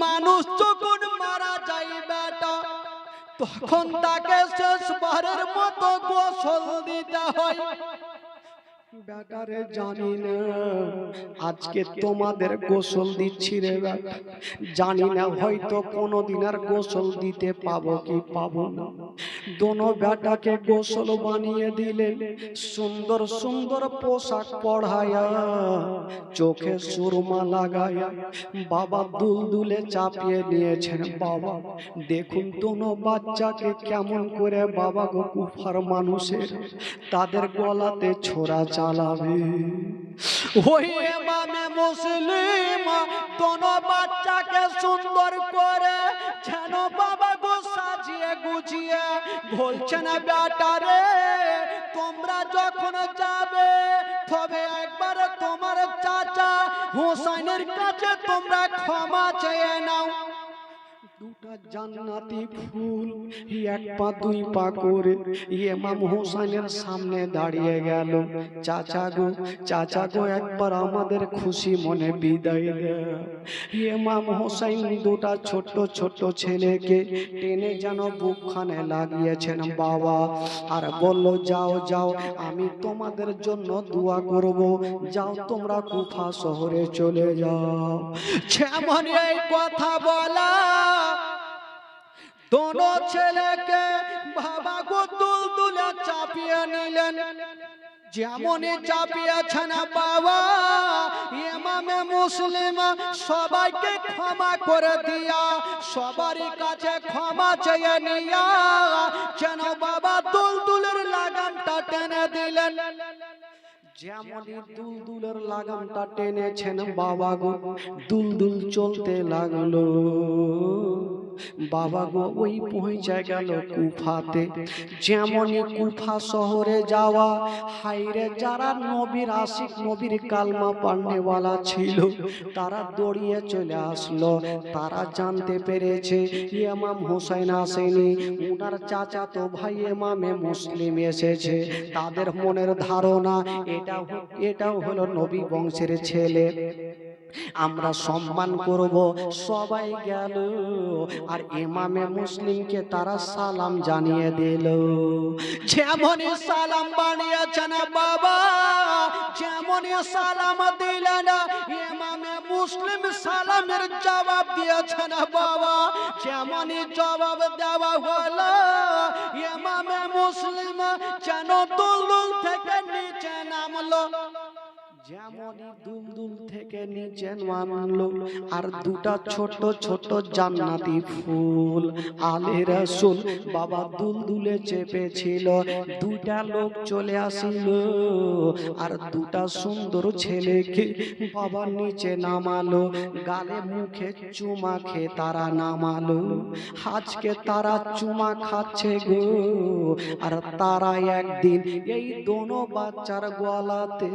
মানুষ যখন মারা যায় বেটা, তখন তাকে শেষবারের মতো গোসল দিতে হয়। বেটারে জানি না আজকে তোমাদের গোসল দিচ্ছি রে বেটা, জানি না হয়তো কোনোদিন আর গোসল দিতে পাবো কি পাবো না। দোনো বেটাকে গোসল বানিয়ে দিলেন, সুন্দর সুন্দর পোশাক পরায়া, চোখে সুরমা লাগায়া বাবা দুলদুলে চাপিয়ে নিয়েছেন। বাবা দেখুন দোনো বাচ্চাকে কেমন করে বাবা গো কুফার মানুষের তাদের গলাতে ছোরা চালাবে। ওই ইমামে মুসলিম দোনো বাচ্চাকে সুন্দর করে যেন বাবা গো সাজিয়ে গুছিয়ে বলছেন, বেটারে তোমরা যখন যাবে তবে একবার তোমার চাচা হোসেনের কাছে তোমরা ক্ষমা চেয়ে নাও। দুটা জান্নাতি ফুল এক পা দুই পা করে ইমাম হোসেনের সামনে দাঁড়িয়ে গেল। চাচা গো একবার আমাদের খুশি মনে বিদায় দাও। ইমাম হোসেন দুটা ছোট ছোট ছেলেকে টেনে যেন বুকখানে লাগিয়েছেন বাবা, আর বলল যাও যাও আমি তোমাদের জন্য দোয়া করব, যাও তোমরা কুফা শহরে চলে যাও। যেমন এই কথা বলা দোনো ছেলেকে বাবা গো দুলদুলে চাপিয়ে নিলেন। যেমনই চাপিয়েছেন বাবা, ইমামে মুসলিম সবাইকে ক্ষমা করে দিয়া সবারই কাছে ক্ষমা চেয়ে নিয়া যেন বাবা দুলদুলের লাগামটা টেনে দিলেন। যেমনই দুলদুলের লাগামটা টেনেছেন বাবা গো দুলদুল চলতে লাগলো। বাবা গো ওই পৌঁছে গেল কুফাতে। যেমনই কুফা শহরে যাওয়া, হাইরে যারা নবীর আশিক নবীর কালমা পড়নেওয়ালা ছিল তারা দৌড়িয়ে চলে আসলো। তারা জানতে পেরেছে ইমাম হোসেন আসেনি, উনার চাচাতো ভাই ইমামে মুসলিম এসেছে। তাদের মনের ধারণা এটাও হলো নবী বংশের ছেলে, আমরা সম্মান করব। সবাই গেল আর ইমামে মুসলিমকে তারা সালাম জানিয়ে দিল। যেমনই সালাম বানিয়েছেন বাবা, যেমনই সালাম দিলেন ইমামে মুসলিম সালামের জবাব দিয়েছেন বাবা। যেমনই জবাব দেওয়া হলো ইমামে মুসলিম যেন দুলদুল থেকে নিচে নামলো। যেমনই দুলদুল থেকে নিচে নামলো আর দুটা ছোট ছোট জান্নাতি ফুল আলে রাসূল বাবা দুলদুলে চেপেছিল। দুটা লোক চলে আসিল আর দুটা সুন্দর ছেলেকে বাবা নিচে নামালো, গালে মুখে চুমা খেয়ে তারা নামালো। আজকে তারা চুমা খাচ্ছে গো, আর তারা একদিন এই দোনো বাচ্চার গলাতে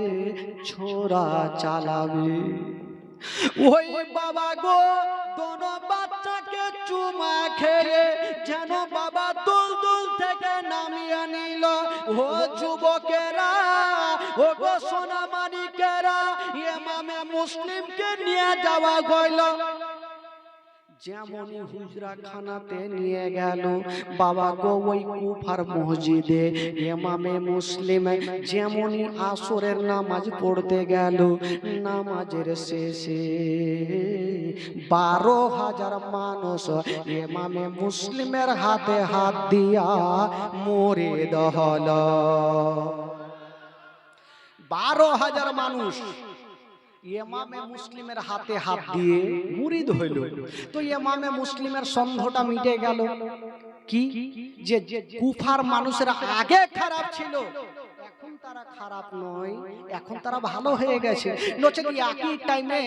ছোরা চালাবে। ওই বাবা গো দোনো বাচ্চাকে চুমা খেয়ে যেন বাবা দুলদুল থেকে নামিয়ে নিল। ও যুবকেরা, ও গো সোনামানিকেরা, ইমামে মুসলিমকে নিয়ে যাওয়া হইল। যেমনই হুজরা খানাতে নিয়ে গেল বাবা গো ওই কুফার মসজিদে ইমামে মুসলিম যেমনই আসরের নামাজ পড়তে গেল, নামাজের শেষে 12,000 মানুষ ইমামে মুসলিমের হাতে হাত দিয়া মরে দহল। 12,000 মানুষ ইমামে মুসলিমের হাতে হাত দিয়ে মুরিদ হইল। তো ইমামে মুসলিমের সন্দেহটা মিটে গেল কি, যে কুফার মানুষেরা আগে খারাপ ছিল, এখন তারা খারাপ নয়, এখন তারা ভালো হয়ে গেছে। নচেত একই টাইমে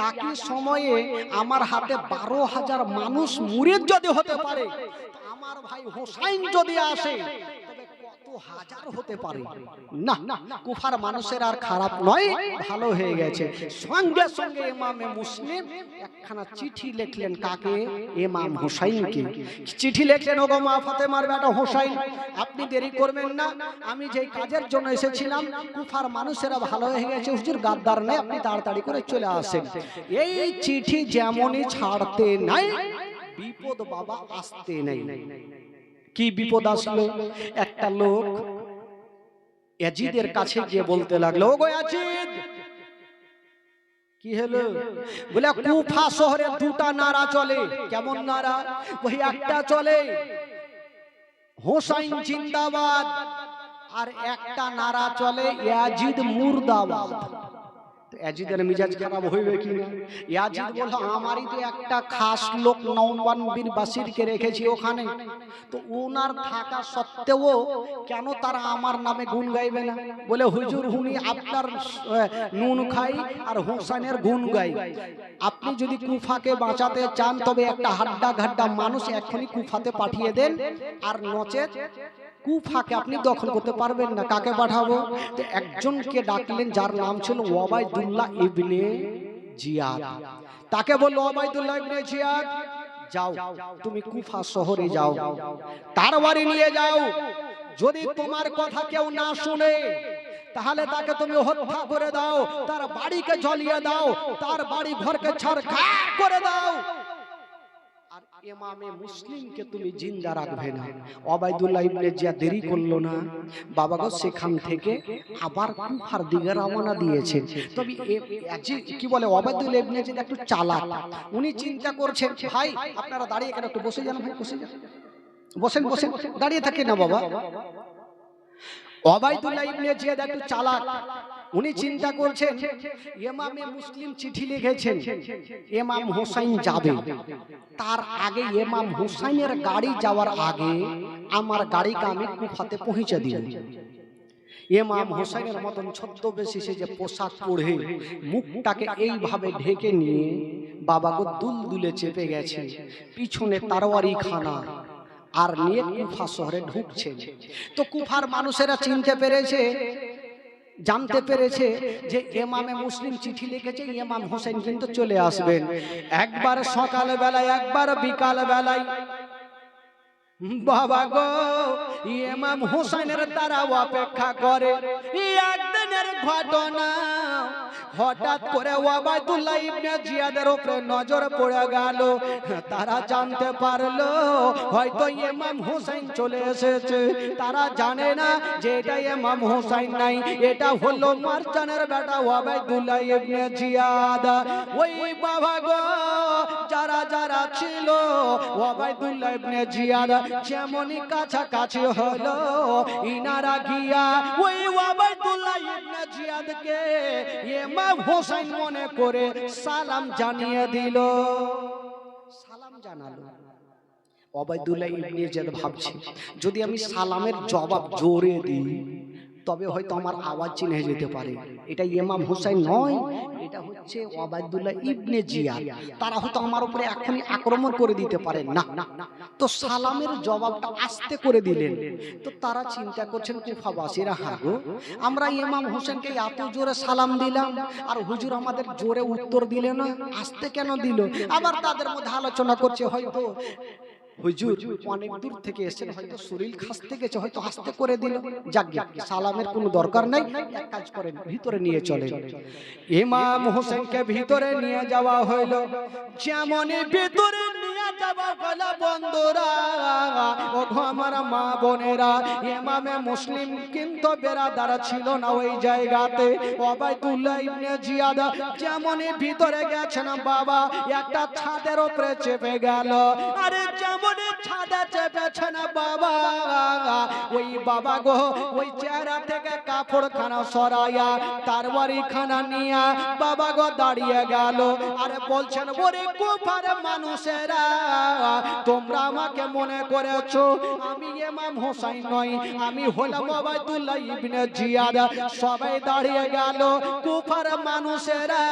একই সময়ে আমার হাতে 12,000 মানুষ মুরিদ যদি হতে পারে, আমার ভাই হোসাইন যদি আসে তবে কত হাজার হতে পারে না, কুফার মানুষের আর খারাপ নয়, ভালো হয়ে গেছে। সঙ্গে সঙ্গে ইমামে মুসলিম একখানা চিঠি লিখলেন। কাকে? ইমাম হুসাইনকে চিঠি লিখলেন, ওগো মা ফাতেমার বেটা হুসাইন, আপনি দেরি করবেন না, আমি যেই কাজের জন্য এসেছিলাম কুফার মানুষেরা ভালো হয়ে গেছে, হুজুর গাদ্দার নেই, আপনি তাড়াতাড়ি করে চলে আসেন। এই চিঠি যেমনই ছাড়তে নাই, বিপদ বাবা আসতে নাই। কি বিপদ আসলো? একটা লোক ইয়াজিদের কাছে গিয়ে বলতে লাগলো, ওগো ইয়াজিদ, কি হলো? বলে কুফা শহরে দুটা নারা চলে। কেমন নারা? ওই একটা চলে হোসাইন জিন্দাবাদ, আর একটা নারা চলে ইয়াজিদ মুর্দাবাদ। ইয়াজিদের মিজাজ খারাপ হইবে কি না? ইয়াজিদ বলল, আমারই তো একটা খাস লোক নওমান বিন বাসিরকে রেখেছি ওখানে, তো ওনার থাকা সত্ত্বেও কেন তারা আমার নামে গুণ গাইবে না? বলে হুজুর, হুনি আপনার নুন খাই আর হোসেনের গুণ গাই। আপনি যদি কুফাকে বাঁচাতে চান তবে একটা হাড্ডা ঘাড্ডা মানুষ এখনই কুফাতে পাঠিয়ে দেন, আর নচেত কুফাকে আপনি দখল করতে পারবেন না। কাকে পাঠাবো? তো একজনকে ডাকলেন যার নাম ছিল ওবায়দুল্লাহ ইবনে জিয়াদ। তাকে বলল, ওবায়দুল্লাহ ইবনে জিয়াদ, যাও তুমি কুফা শহরে যাও, তার বাড়ি নিয়ে যাও, যদি তোমার কথা কেউ না শুনে তাহলে তাকে তুমি হত্যা করে দাও, তার বাড়িকে জ্বালিয়ে দাও, তার বাড়ি ঘরকে ছারখার করে দাও, আর ইমামে মুসলিমকে তুমি জিন্দা রাখবে না। ওবায়দুল্লাহ ইবনে জিয়াদ দেরি করলো না, বাবা গো সেখান থেকে আবার কুফার দিকে রওনা দিয়েছেন। তবে কি বলে, ওবায়দুল্লাহ ইবনে জিয়াদ একটু চালাক। উনি চিন্তা করছেন, ভাই আপনারা দাঁড়িয়ে কেন, একটু বসে যান ভাই, বসে যান, বসেন বসেন, দাঁড়িয়ে থাকেন না বাবা। ওবায়দুল্লাহ ইবনে জিয়াদ একটু চালাক। উনি চিন্তা করছেন, ইমামে মুসলিম চিঠি লিখেছেন ইমাম হোসাইন যাবে, তার আগে ইমাম হোসাইনের গাড়ি যাওয়ার আগে আমার গাড়িকে আমি কুফাতে পৌঁছে দিই। ইমাম হোসাইনের মতন ছদ্মবেশী যে পোশাক পরে মুখটাকে এইভাবে ঢেকে নিয়ে বাবা গো দুলদুলে চেপে গেছে, পিছনে তারওয়ারি খানা আর নিয়ে কুফা শহরে ঢুকছে। তো কুফার মানুষেরা চিনতে পেরেছে, জানতে পেরেছে যে ইমামে মুসলিম চিঠি লিখেছে, ইমাম হোসেন কিন্তু চলে আসবেন। একবার সকাল বেলায়, একবার বিকাল বেলায় বাবা গো ইমাম হোসেনের তারা অপেক্ষা করে। একদিনের ঘটনা, হঠাৎ করে ওবায়দুল্লাহ ইবনে জিয়াদের উপরে নজর পড়ে গেল। তারা জানতে পারলো হয়তো ইমাম হোসেন চলে এসেছে। তারা জানে না যে এটা ইমাম হোসেন নাই, এটা হলো মারজানের বেটা ওবায়দুল্লাহ ইবনে জিয়াদ। ওই বাবা গো যারা যারা ছিল ওবায়দুল্লাহ ইবনে জিয়াদ যেমনই কাছাকাছি হলো, ইনারা গিয়া ওই ওবায়দুল্লাহ ইবনে জিয়াদকে ইমাম হোসেন মনে করে সালাম জানিয়ে দিল। সালাম জানালো। ওবায়দুল্লাহ ইবনে জিয়াদ ভাবছে, যদি আমি সালামের জবাব জোরে দিই তবে হয়তো আমার আওয়াজ চিনে যেতে পারে, এটা ইমাম হোসেন নয়, এটা হচ্ছে ওবায়দুল্লাহ ইবনে জিয়াদ, তারা হয়তো আমার উপরে এখনই আক্রমণ করে দিতে পারে না। তো সালামের জবাবটা আস্তে করে দিলেন। তো তারা চিন্তা করছেন কুফাবাসীরা, হাগো আমরা ইমাম হোসেনকে এত জোরে সালাম দিলাম আর হুজুর আমাদের জোরে উত্তর দিলে না, আস্তে কেন দিল? আবার তাদের মধ্যে আলোচনা করছে, হয়তো হুজুর অনেক দূর থেকে এসেছেন, হয়তো শরীর খাসতে গেছে, হয়তো আস্তে করে দিল। যাক সালামের কোনো দরকার নাই, এক কাজ করেন ভিতরে নিয়ে চলে। ইমাম হোসেনকে ভিতরে নিয়ে যাওয়া হইল। যেমনই ভিতরে নিয়ে যাওয়া হলো বন্ধুরা, ও আমার মা বোনেরা, ইমামে মুসলিম কিন্তু বেরাদার ছিল না ওই জায়গাতে। ওবায়দুল্লাহ ইবনে জিয়াদ যেমনই ভিতরে গেছেন বাবা, একটা ছাদের উপরে চেপে গেল। আরে যেমনই ছাদে চেপেছেন বাবা, ওই বাবা গো ওই চেহারা থেকে কাপড় খানা সরাইয়া তারওয়ারি খানা নিয়া বাবা গো দাঁড়িয়ে গেল। আরে বলছেন, ওরে কুফার মানুষেরা তোমরা আমাকে মনে করেছো আমি ইমাম হোসেন নই, আমি হলাম ওবায়দুল্লাহ ইবনে জিয়াদ। সবাই দাঁড়িয়ে গেল, কুফার মানুষেরা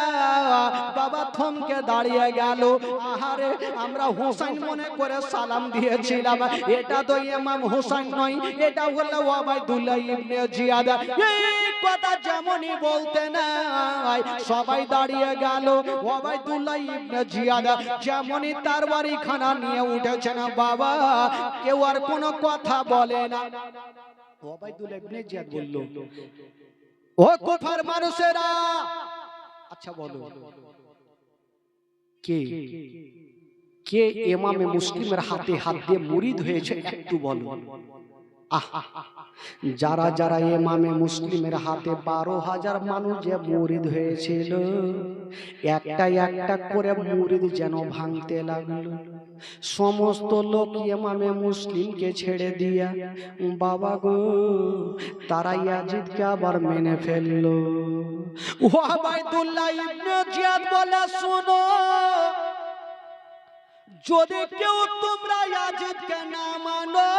বাবা থমকে দাঁড়িয়ে গেল। আহারে, আমরা হোসেন মনে করে সালাম দিয়েছিলাম, এটা তো ইমাম হোসেন নয়, এটা হলো ওবায়দুল্লাহ ইবনে জিয়াদ। এই কথা যেমনই বলতে নাই, সবাই দাঁড়িয়ে গেল। ওবায়দুল্লাহ ইবনে জিয়াদ যেমনই তার বাড়িখানা নিয়ে উঠেছেন বাবা, কেউ আর কোনো কথা বলে না। ওবায়দুল্লাহ ইবনে জিয়াদ বলল, ও কুফার মানুষেরা, আচ্ছা বলো কে কে ইমামে মুসলিমের হাতে হাত দিয়ে মুরিদ হয়েছে, একটু বলো। যারা যারা ইমামে মুসলিমের হাতে 12,000 মানুষ যে মুরিদ হয়েছিল, একটা একটা করে মুরিদ যেন ভাঙতে লাগলো। সমস্ত লোক ইমামে মুসলিমকে ছেড়ে দিয়া বাবা গো তারা ইয়াজিদকে আবার মেনে ফেললো। ওবায়দুল্লাহ ইবনে জিয়াদ বলে, শোনো, যদি কেউ তোমরা ইয়াজিদকে না মানো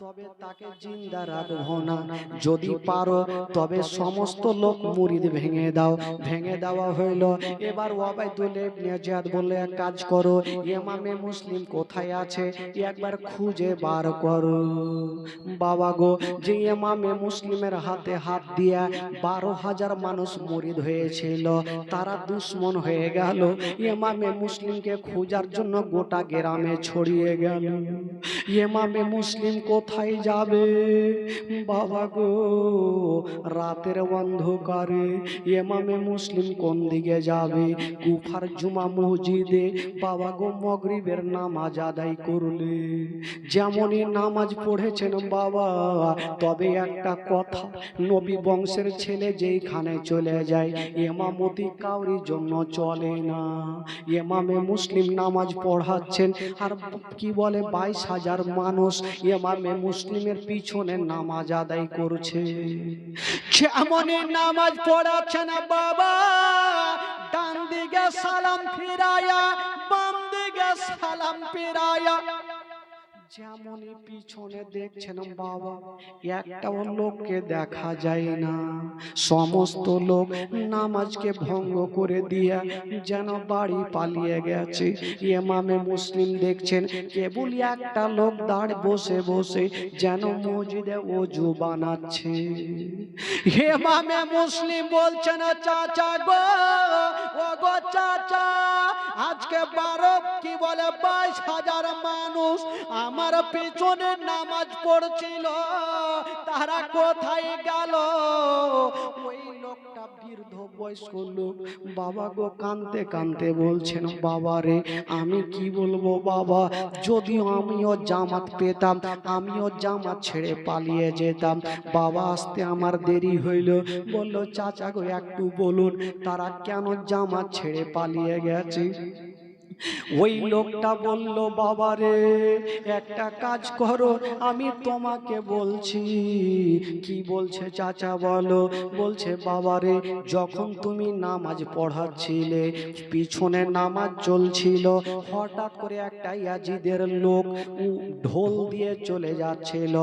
তবে তাকে জিন্দা রাখবো না, যদি পারো তবে সমস্ত লোক মুরিদ ভেঙে দাও। ভেঙে দেওয়া হইল। এবার ওবায়দুল্লাহ ইবনে জিয়াদ বললে, এক কাজ করো, ইমামে মুসলিম কোথায় আছে একবার খুঁজে বার করো। বাবা গো, যে ইমামে মুসলিমের হাতে হাত দিয়া 12,000 মানুষ মুরিদ হয়েছিল, তারা দুশ্মন হয়ে গেল। ইমামে মুসলিমকে খোঁজার জন্য গোটা গ্রামে ছড়িয়ে গেল। ইমামে মুসলিম কোথায় যাবে বাবা গো, রাতের অন্ধকারে ইমামে মুসলিম কোন দিকে যাবে? কুফার জুমা মসজিদে বাবা গো মাগরিবের নামাজ আদায় করলে। যেমনই নামাজ পড়েছেন বাবা, তবে একটা কথা, নবী বংশের ছেলে যেইখানে চলে যায় ইমামতি কাউরির জন্য চলে না। ইমামে মুসলিম নামাজ পড়াচ্ছেন, আর কি বলে 22,000 মানুষ ইমামে মুসলিমের পিছনে নামাজ আদায় করছে। যেমনই নামাজ পড়াচ্ছেন বাবা, ডান দিকে সালাম ফিরায়া, বাম দিকে সালাম ফিরায়া, যেমনই পিছনে দেখছেন বাবা, একটাও লোককে দেখা যায় না। সমস্ত লোক নামাজকে ভঙ্গ করে দিয়া যেন বাড়ি পালিয়ে গেছে। ইমামে মুসলিম দেখছেন কেবল একটা লোক দাঁড় বসে বসে যেন মসজিদে ওযু বানাচ্ছে। ইমামে মুসলিম বলছেন, চাচা গো, ও গো চাচা, আজকে 22,000 মানুষ আমার পেছনে নামাজ পড়ছিল, তারা কোথায় গেল? ওই লোকটা বৃদ্ধ বয়স্ক লোক বাবা গো কাঁদতে কাঁদতে বলছেন, বাবা রে, আমি কি বলবো বাবা, যদিও আমিও জামাত পেতাম আমিও জামাত ছেড়ে পালিয়ে যেতাম। বাবা আসতে আমার দেরি হইল। বলল, চাচা গো একটু বলুন তারা কেন জামাত ছেড়ে পালিয়ে গেছে? ওই লোকটা বলল, বাবা রে, একটা কাজ করো, আমি তোমাকে বলছি। কি বলছে চাচা বলো? বলছে, বাবা রে, যখন তুমি নামাজ পড়াচ্ছিলে, পিছনে নামাজ চলছিল, হঠাৎ করে একটা ইয়াজিদের লোক ঢোল দিয়ে চলে যাচ্ছিল।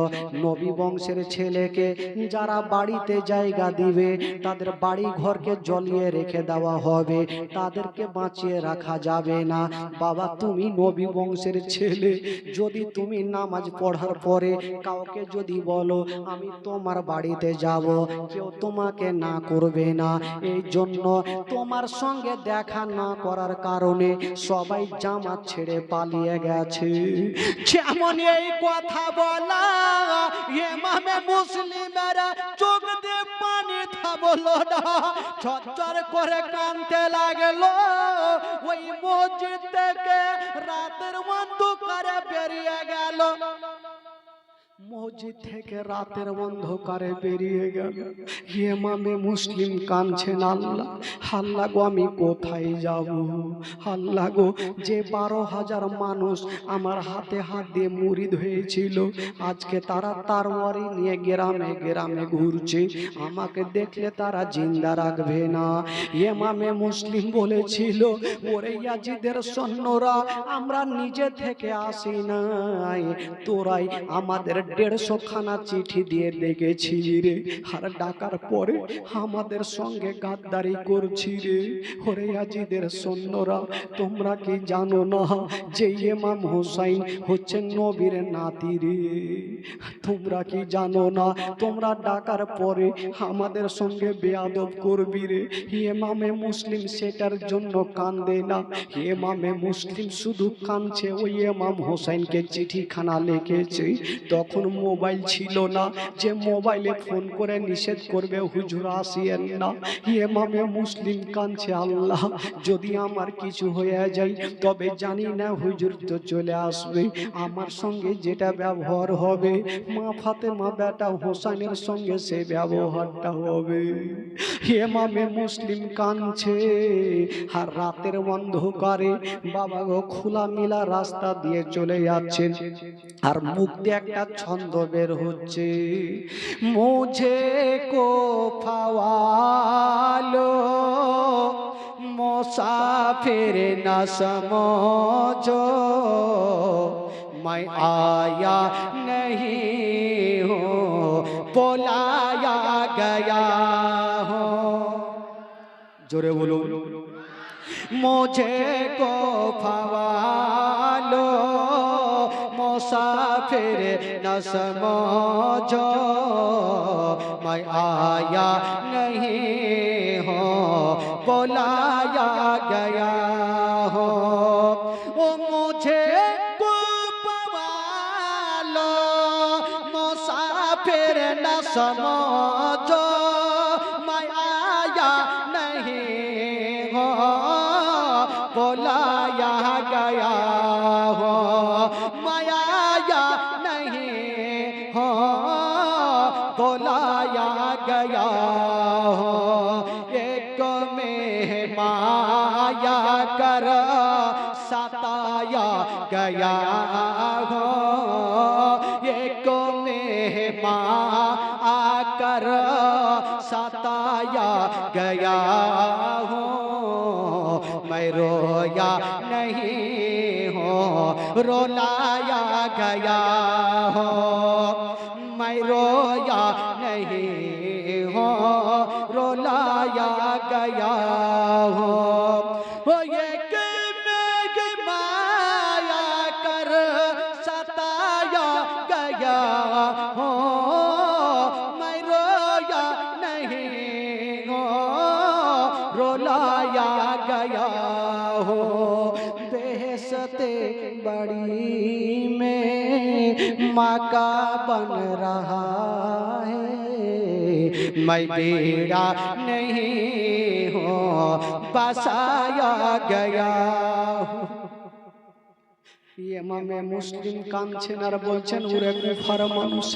নবী বংশের ছেলেকে যারা বাড়িতে জায়গা দিবে তাদের বাড়ি ঘরকে জ্বলিয়ে রেখে দেওয়া হবে, তাদেরকে বাঁচিয়ে রাখা যাবে না। বাবা, তুমি নবী বংশের ছেলে, যদি তুমি নামাজ পড়ার পরে কাউকে যদি বলো আমি তোমার বাড়িতে যাব, কেউ তোমাকে না করবে না। এই জন্য তোমার সঙ্গে দেখা না করার কারণে সবাই জামাত ছেড়ে পালিয়ে গেছে। যেমন এই কথা বলা, ইমামে মুসলিমেরা চোখ দিয়ে পানি থামলো না, ঝরঝর করে কাঁদতে লাগলো। ওই মসজিদ থেকে রাতের অন্ধকারে বেরিয়ে গেল। মসজিদ থেকে রাতের অন্ধকারে বেরিয়ে গেল। ইমামে মুসলিম কাঁদছেন, আল্লাহ আল্লাহ গো আমি কোথায় যাব, আল্লাহ গো যে 12,000 মানুষ আমার হাতে হাত দিয়ে মুরিদ হয়েছিল, আজকে তারা তারওয়ারি নিয়ে গ্রামে গ্রামে ঘুরছে, আমাকে দেখলে তারা জিন্দা রাখবে না। ইমামে মুসলিম বলেছিল, ওরে ইয়াজিদের সৈন্যরা, আমরা নিজে থেকে আসি নাই, তোরাই আমাদের 150 খানা চিঠি দিয়ে দেখেছি রে, আর ডাকার পরে আমাদের সঙ্গে গাদ্দারি করছি রে। ওরে ইয়াজিদের সৈন্যরা, তোমরা কি জানো না যে ইমাম হোসাইন হচ্ছেন নবীর নাতি রে? তোমরা কি জানো না তোমরা ডাকার পরে আমাদের সঙ্গে বেয়াদব করবি রে? ইমামে মুসলিম সেটার জন্য কান্দে না, ইমামে মুসলিম শুধু কাঁদছে ওই ইমাম হোসেনকে চিঠিখানা লিখেছে। তখন মোবাইল ছিল না যে মোবাইলে ফোন করে নিষেধ করবে হুজুর আসিয়েন না। ইমামে মুসলিম কাঁদছে, আল্লাহ যদি আমার কিছু হয়ে যায় তবে জানি না হুজুর তো চলে আসবে, আমার সঙ্গে যেটা ব্যবহার হবে মা ফাতেমা বেটা হোসেনের সঙ্গে সে ব্যবহারটা হবে। ইমামে মুসলিম কাঁদছে, আর রাতের অন্ধকারে বাবা গো খোলা মিলা রাস্তা দিয়ে চলে যাচ্ছেন, আর মুখ দিয়ে একটা ছন্দ বের হচ্ছে, মুঝে কো ফাওয়ালো মুসাফির না সমঝো, मैं आया नहीं हूँ बुलाया गया हूँ। जोरे बोलो, मुझे को फवालो मुसाफिर न समझो, मैं आया नहीं हूँ बुलाया गया हूँ। ओ मुझे को फवालो मुसाफिर न समझो, मैं आया नहीं हूँ बुलाया गया हो, मैं आया नहीं हो बुलाया गया हो। एक में माया कर सताया गया हो, एक में माया कर सताया गया हो, मैं रोया नहीं हूँ रुलाया गया हो, मैं रोया नहीं हूँ रुलाया गया हो। एक में माया कर सताया गया हो, मैं रोया नहीं हूँ रुलाया गया हो। बेहसते बड़ी में मका बन रहा है, मैं बेड़ा नहीं हूँ बसाया गया हूँ। ইমামে মুসলিম কাঁদছেন আর বলছেন, ওরে কুফার মানুষ,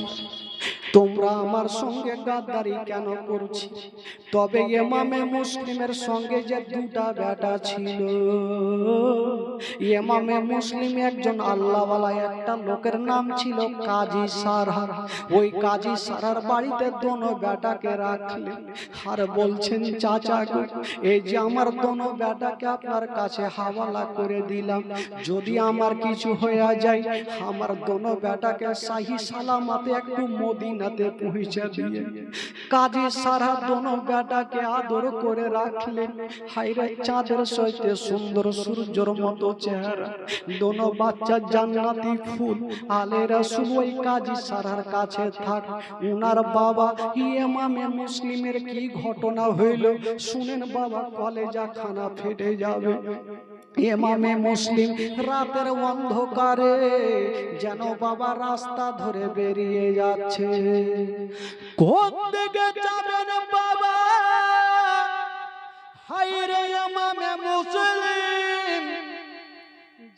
তোমরা আমার সঙ্গে গাদ্দারি কেন করছি? তবে ইমামে মুসলিমের সঙ্গে যে দুটা বেটা ছিল, ইমামে মুসলিম একজন আল্লাহওয়ালা একটা লোকের নাম ছিল কাজী সারার। ওই কাজী সারার বাড়িতে দোনো বেটাকে রাখলেন আর বলছেন, চাচা গো, এই যে আমার দোনো বেটাকে আপনার কাছে হাওয়ালা করে দিলাম, যদি আমার কিছু হয়ে যায় আমার দোনো বেটাকে শাহী সালামতে একটু মদিনাতে পৌঁছে দিয়ে। কাজী সারা দোনো বেটাকে আদর করে রাখলেন। হায়রে চাঁদের সইতে সুন্দর সূর্যের মতো চেহারা, দোনো বাচ্চা জান্নাতি ফুল। আলে রাসূল ওই কাজী সারার কাছে থাক। উনার বাবা ইমামে মুসলিমের কি ঘটনা হইল শুনেন বাবা, কলেজা খানা ফেটে যাবে। ইমামে মুসলিম রাতের অন্ধকারে যেন বাবা রাস্তা ধরে বেরিয়ে যাচ্ছে। কোন দিকে যাবেন বাবা? হায়রে ইমামে মুসলিম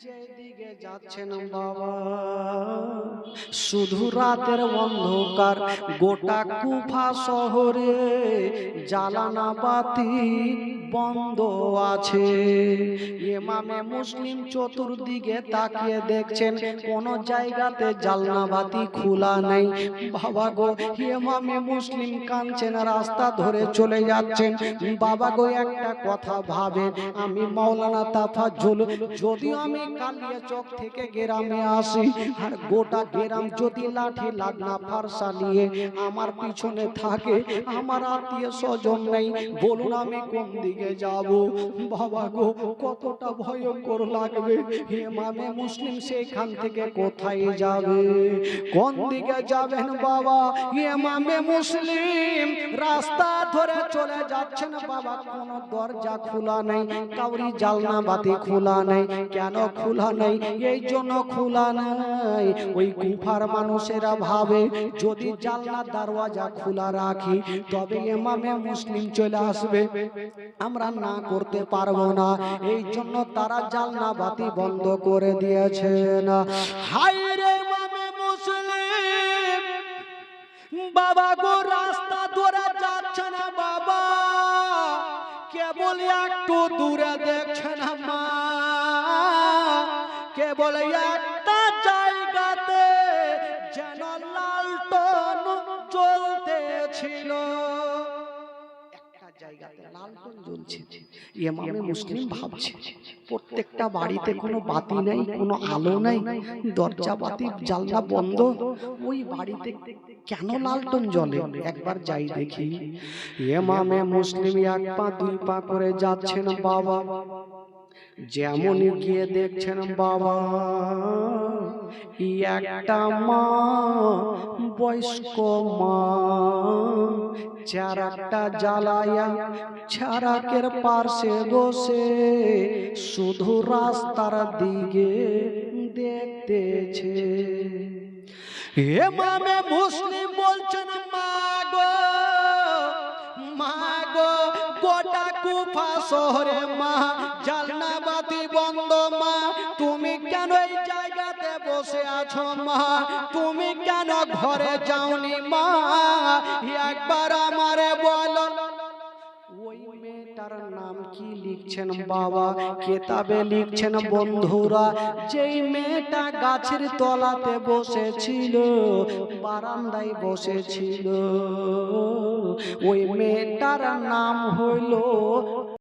যেদিকে যাচ্ছেন বাবা শুধু রাতের অন্ধকার, গোটা কুফা শহরে জ্বালানা বাতি বন্ধ আছে। ইমামে মুসলিম চতুর্দিকে তাকিয়ে দেখছেন কোন জায়গাতে জ্বালানা বাতি খোলা নেই। বাবা গো, ইমামে মুসলিম কাঁদছেন, রাস্তা ধরে চলে যাচ্ছেন। বাবা গো, একটা কথা ভাবেন, আমি মাওলানা তাফাজ্জুল, যদিও আমি কালিয়াচক থেকে গ্রামে আসি, আর গোটা গ্রাম যদি লাঠি লাদনা ফারসা নিয়ে আমার পিছনে থাকে, আমার আত্মীয় স্বজন নেই, বলুন আমি কোন দিকে যাব? বাবা গো, কতটা ভয়ঙ্কর লাগবে। ইমামে মুসলিম সেখান থেকে কোথায় যাবে? কোন দিকে যাবেন বাবা? ইমামে মুসলিম রাস্তা ধরে চলে যাচ্ছেন বাবা, কোন দরজা খোলা নেই, কাউরি জালনা বাতি খোলা নেই। কেন খোলা নেই? এই জন্য খোলা নাই, ওই কুফার মানুষেরা ভাবে যদি জালনা দরওয়াজা খোলা রাখি তবে ইমামে মুসলিম চলে আসবে, আমরা না করতে পারবো না। এই জন্য তারা জালনা বাতি বন্ধ করে দিয়েছেন। হায় রে ইমামে মুসলিম, বাবা গো, রাস্তা ধরে যাচ্ছে না বাবা, কেবল একটু দূরে দেখছেন মা, কেবল একটা জায়গাতে যেন লালটন জ্বলতেছিল, একটা জায়গাতে লালটন জ্বলছে। ইমামে মুসলিম ভাবছে প্রত্যেকটা বাড়িতে কোনো বাতি নেই, কোনো আলো নেই, দরজা বাতি জানলা বন্ধ, ওই বাড়িতে কেন লালটন জ্বলে? একবার যাই দেখি। ইমামে মুসলিম এক পা দুই পা করে যাচ্ছেন বাবা, যেমনই গিয়ে দেখছেন বাবা, একটা মা, বয়স্ক মা, চারাকটা জ্বালায়া চারাকের পাশে বসে শুধু রাস্তার দিকে দেখতেছে। ইমামে মুসলিম বলছেন, মা গো, মা গো, গোটা কুফা শহরে মা জালনা বাতি বন্ধ, মা তুমি কেন এই জায়গাতে বসে আছো? মা তুমি কেন ঘরে যাওনি? মা একবার আমারে বলো। ওই মেয়েটার নাম কি লিখছেন বাবা? কেতাবে লিখছেন বন্ধুরা, যেই মেয়েটা গাছের তলাতে বসেছিল, বারান্দায় বসেছিল, ওই মেয়েটার নাম হইল